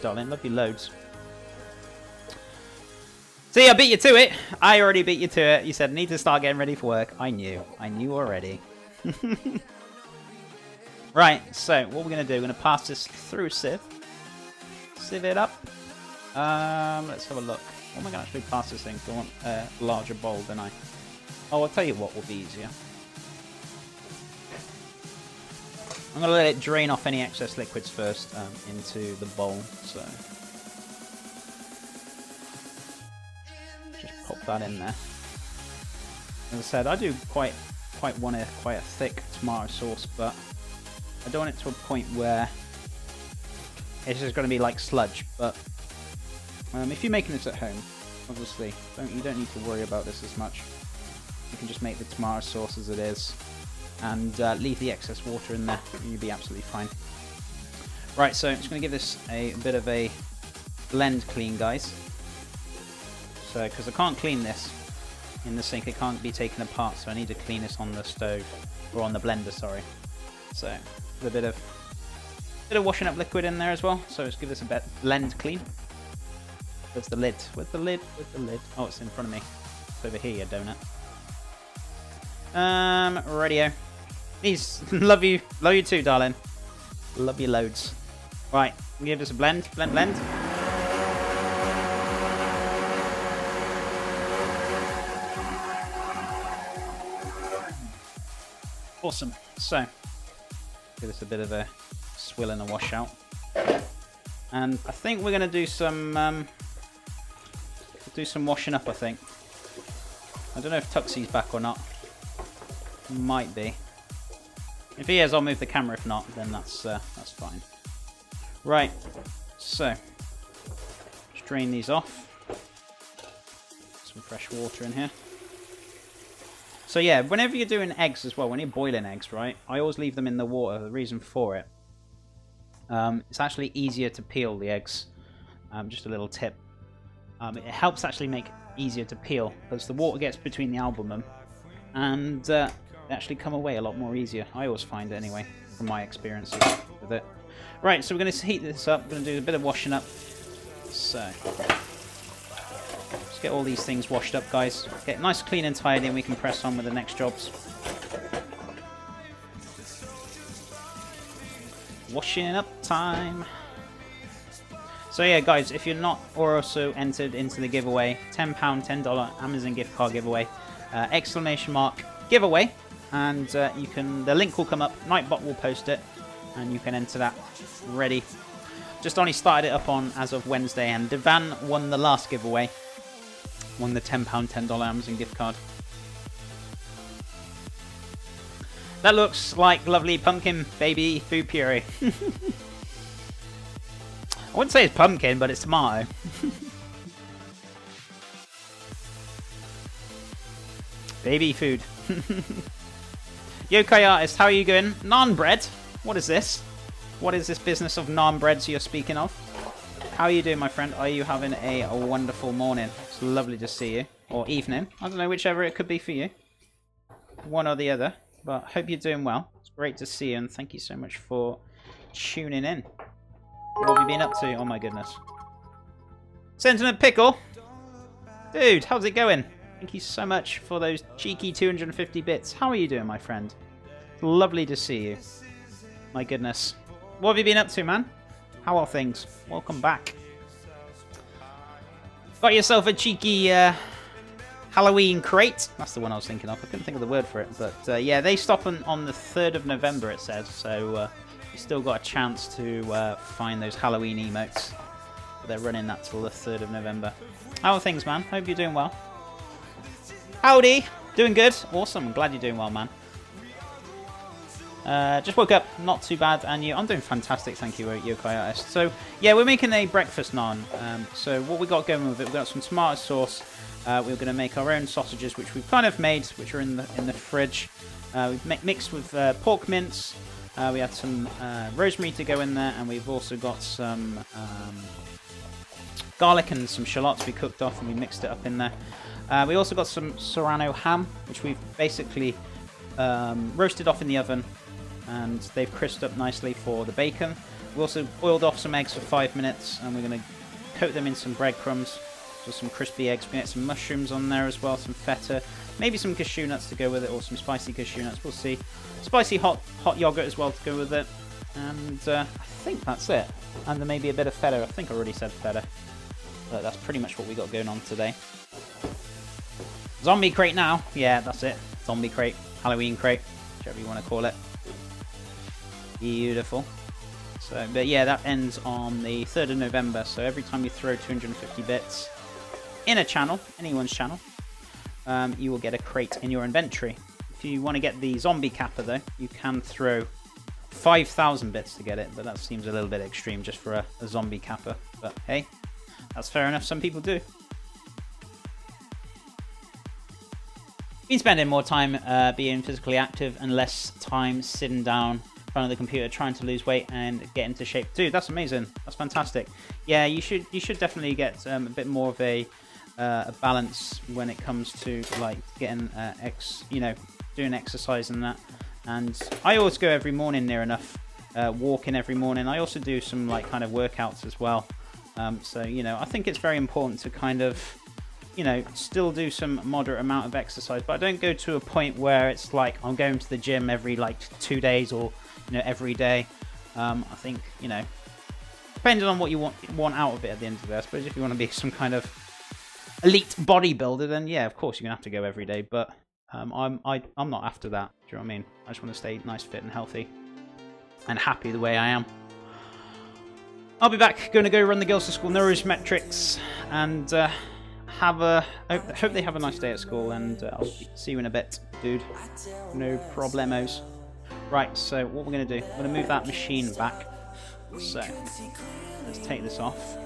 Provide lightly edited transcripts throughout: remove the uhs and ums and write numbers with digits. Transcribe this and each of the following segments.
darling. Love you loads. See, I beat you to it. I already beat you to it. You said, need to start getting ready for work. I knew. I knew already. Right, so what we're going to do, we're going to pass this through a sieve. Sieve it up. Let's have a look. What am I going to actually pass this thing? I want a larger bowl, don't I? Oh, I'll tell you what will be easier. I'm going to let it drain off any excess liquids first into the bowl. So just pop that in there. As I said, I do quite want quite a thick tomato sauce, but I don't want it to a point where it's just going to be like sludge. But if you're making this at home, obviously you don't need to worry about this as much. You can just make the tomato sauce as it is and leave the excess water in there and you'll be absolutely fine. Right, so I'm just going to give this a bit of a blend clean, guys. So, because I can't clean this in the sink, it can't be taken apart, so I need to clean this on the stove, or on the blender, sorry. So, a bit of washing up liquid in there as well, so let's give this a bit blend clean. Where's the lid? Where's the lid? Where's the lid? Oh, it's in front of me. It's over here, you donut. Radio. Please, love you too, darling. Love you loads. Right, give this a blend. Blend. Awesome. So, give this a bit of a swill and a wash out. And I think we're going to do some washing up, I think. I don't know if Tuxie's back or not. Might be. If he is, I'll move the camera. If not, then that's fine. Right. So, just drain these off. Some fresh water in here. So yeah, whenever you're doing eggs as well, when you're boiling eggs, right, I always leave them in the water. The reason for it, it's actually easier to peel the eggs. Just a little tip. It helps actually make it easier to peel because the water gets between the albumum and they actually come away a lot more easier. I always find it anyway, from my experiences with it. Right, so we're going to heat this up. We're going to do a bit of washing up. So, let's get all these things washed up, guys. Get nice, clean and tidy, and we can press on with the next jobs. Washing up time. So yeah, guys, if you're not also entered into the giveaway, £10, $10 Amazon gift card giveaway, exclamation mark giveaway, and the link will come up. Nightbot will post it, and you can enter that. Ready. Just only started it up on as of Wednesday, and Devan won the last giveaway. Won the £10, $10 Amazon gift card. That looks like lovely pumpkin baby food puree. I wouldn't say it's pumpkin, but it's tomato. Baby food. Yokai Artist, how are you going? Naan bread? What is this? What is this business of naan breads you're speaking of? How are you doing, my friend? Are you having a wonderful morning? It's lovely to see you. Or evening. I don't know, whichever it could be for you. One or the other. But I hope you're doing well. It's great to see you, and thank you so much for tuning in. What have you been up to? Oh my goodness. Sentiment Pickle. Dude, how's it going? Thank you so much for those cheeky 250 bits. How are you doing, my friend? Lovely to see you. My goodness. What have you been up to, man? How are things? Welcome back. Got yourself a cheeky Halloween crate. That's the one I was thinking of. I couldn't think of the word for it. But yeah, they stop on the 3rd of November, it says. So you still got a chance to find those Halloween emotes. But they're running that till the 3rd of November. How are things, man? Hope you're doing well. Howdy. Doing good. Awesome. I'm glad you're doing well, man. Just woke up. Not too bad. And you? I'm doing fantastic. Thank you, Yokai Artist. So, yeah, we're making a breakfast naan. So what we got going with it, we've got some tomato sauce. We're going to make our own sausages, which we've kind of made, which are in the fridge. We've mixed with pork mince. We had some rosemary to go in there, and we've also got some garlic and some shallots we cooked off, and we mixed it up in there. We also got some Serrano ham, which we've basically roasted off in the oven, and they've crisped up nicely for the bacon. We also boiled off some eggs for 5 minutes, and we're going to coat them in some breadcrumbs, so some crispy eggs. We get some mushrooms on there as well, some feta, maybe some cashew nuts to go with it, or some spicy cashew nuts. We'll see. Spicy hot yogurt as well to go with it, and I think that's it. And then maybe a bit of feta. I think I already said feta, but that's pretty much what we got going on today. Zombie crate now. Yeah, that's it. Zombie crate, Halloween crate, whichever you want to call it. Beautiful. So, but yeah, that ends on the 3rd of November. So every time you throw 250 bits in a channel, anyone's channel, you will get a crate in your inventory. If you want to get the zombie capper though, you can throw 5,000 bits to get it, but that seems a little bit extreme just for a zombie capper. But hey, that's fair enough. Some people do. Been spending more time being physically active and less time sitting down in front of the computer trying to lose weight and get into shape. Dude, that's amazing. That's fantastic. Yeah, you should definitely get a bit more of a balance when it comes to like getting doing exercise and that. And I always go every morning near enough, walking every morning. I also do some like kind of workouts as well. So I think it's very important to kind of still do some moderate amount of exercise, but I don't go to a point where it's like I'm going to the gym every like 2 days or every day. I think depending on what you want out of it at the end of the day. I suppose if you want to be some kind of elite bodybuilder, then yeah, of course you're gonna have to go every day. But I'm not after that. Do you know what I mean? I just want to stay nice, fit, and healthy, and happy the way I am. I'll be back. Going to go run the girls to school metrics and. I hope they have a nice day at school, and I'll see you in a bit, dude. No problemos. Right, so what we're going to do, we're going to move that machine back. So, let's take this off.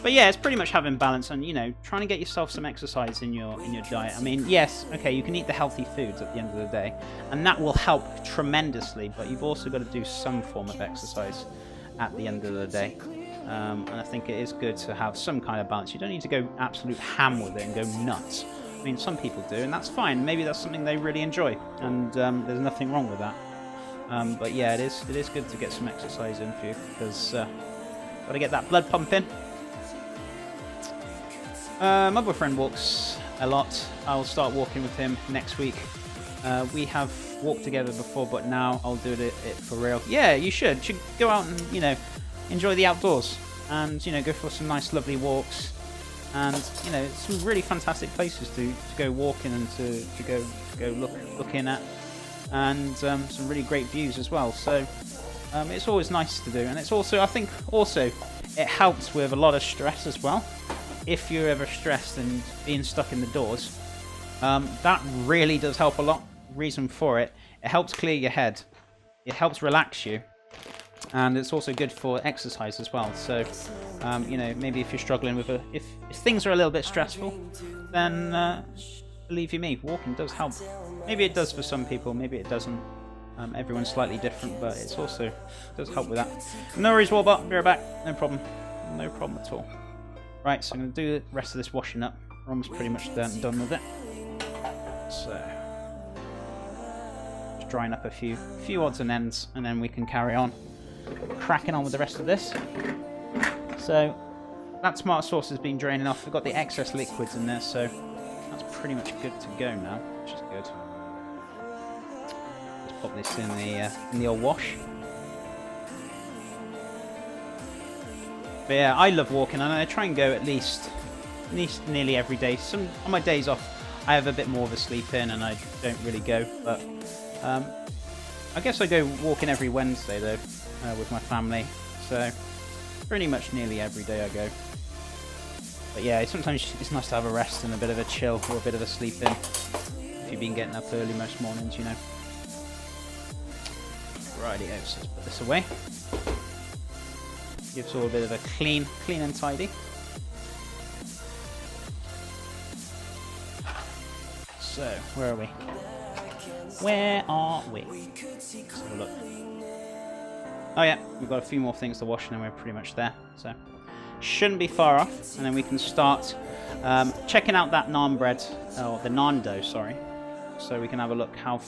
But yeah, it's pretty much having balance and, trying to get yourself some exercise in your diet. I mean, yes, okay, you can eat the healthy foods at the end of the day, and that will help tremendously, but you've also got to do some form of exercise at the end of the day. And I think it is good to have some kind of balance. You don't need to go absolute ham with it and go nuts. I mean, some people do, and that's fine. Maybe that's something they really enjoy, and there's nothing wrong with that. But yeah, it is good to get some exercise in for you, because got to get that blood pumping. My boyfriend walks a lot. I'll start walking with him next week. We have walked together before, but now I'll do it for real. Yeah, you should. You should go out and, enjoy the outdoors and, go for some nice, lovely walks. And, some really fantastic places to go walking and to go looking at. And some really great views as well. So it's always nice to do. And it's also, I think, it helps with a lot of stress as well. If you're ever stressed and being stuck in the doors, that really does help a lot. Reason for it, it helps clear your head, it helps relax you, and it's also good for exercise as well. So maybe if you're struggling with if things are a little bit stressful, then believe you me, walking does help. Maybe it does for some people, maybe it doesn't. Everyone's slightly different, but it does help with that. No worries, Warbot, be right back. No problem at all. Right, so I'm going to do the rest of this washing up. We're almost pretty much done with it. So just drying up a few odds and ends, and then we can carry on cracking on with the rest of this. So that tomato sauce has been draining off. We've got the excess liquids in there, so that's pretty much good to go now, which is good. Let's pop this in the old wash. But yeah, I love walking, and I try and go at least nearly every day. On my days off, I have a bit more of a sleep in, and I don't really go. But I guess I go walking every Wednesday though with my family. So pretty much nearly every day I go. But yeah, sometimes it's nice to have a rest and a bit of a chill or a bit of a sleep in. If you've been getting up early most mornings, Righty-o, so let's put this away. Gives all a bit of a clean and tidy. So, where are we? Where are we? Let's have a look. Oh yeah, we've got a few more things to wash and then we're pretty much there. So, shouldn't be far off. And then we can start checking out that naan bread, or the naan dough, sorry. So we can have a look how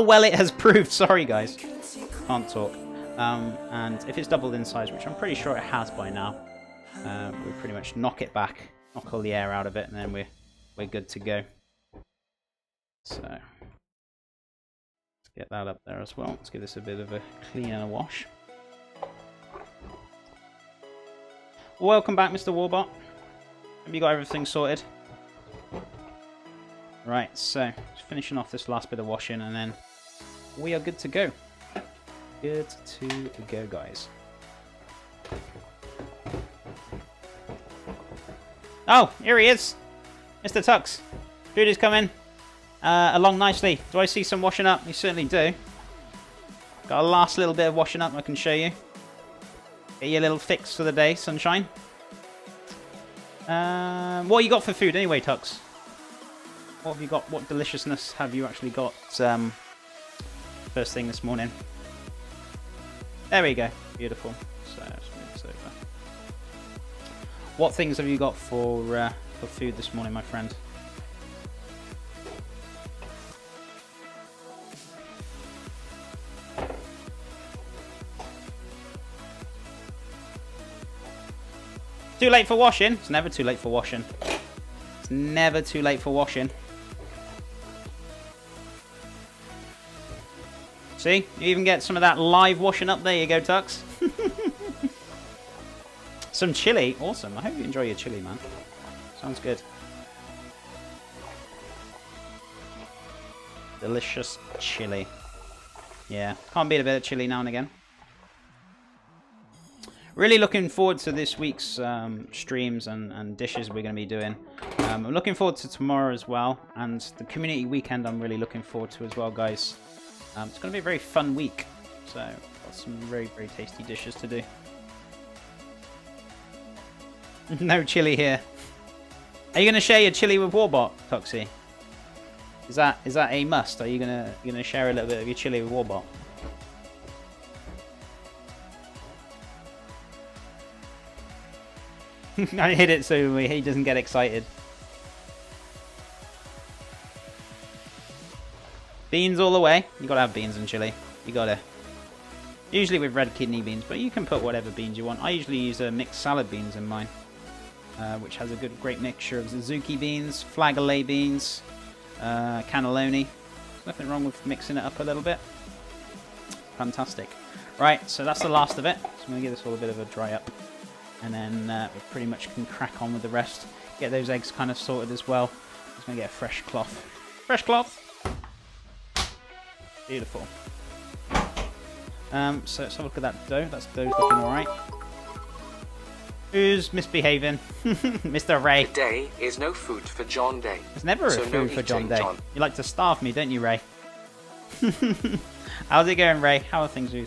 well it has proved. Sorry guys, can't talk. And if it's doubled in size, which I'm pretty sure it has by now, we pretty much knock it back, knock all the air out of it, and then we're good to go. So let's get that up there as well. Let's give this a bit of a clean and a wash. Welcome back, Mr. Warbot. Have you got everything sorted? Right, so just finishing off this last bit of washing, and then we are good to go. Good to go, guys. Oh, here he is, Mr. Tux. Food is coming along nicely. Do I see some washing up? You certainly do. Got a last little bit of washing up I can show you. Get your little fix for the day, sunshine. What you got for food anyway, Tux? What have you got? What deliciousness have you actually got first thing this morning? There we go. Beautiful. So let's move this over. What things have you got for food this morning, my friend? Too late for washing? It's never too late for washing. It's never too late for washing. See? You even get some of that live washing up. There you go, Tux. Some chili. Awesome. I hope you enjoy your chili, man. Sounds good. Delicious chili. Yeah. Can't beat a bit of chili now and again. Really looking forward to this week's streams and dishes we're going to be doing. I'm looking forward to tomorrow as well. And the community weekend I'm really looking forward to as well, guys. It's going to be a very fun week. So, got some very, very tasty dishes to do. No chili here. Are you going to share your chili with Warbot, Toxie? Is that a must? Are you gonna share a little bit of your chili with Warbot? I hit it so he doesn't get excited. Beans all the way. You gotta have beans and chili. You gotta. Usually with red kidney beans, but you can put whatever beans you want. I usually use mixed salad beans in mine, which has a great mixture of Suzuki beans, flageolet beans, cannelloni. There's nothing wrong with mixing it up a little bit. Fantastic. Right, so that's the last of it. So I'm gonna give this all a bit of a dry up, and then we pretty much can crack on with the rest. Get those eggs kind of sorted as well. I'm just gonna get a fresh cloth. Fresh cloth. Beautiful. So let's have a look at that dough. That's dough's looking alright. Who's misbehaving? Mr. Ray. Today is no food for John Day. There's never a food for John Day. You like to starve me, don't you, Ray? How's it going, Ray? How are things with you?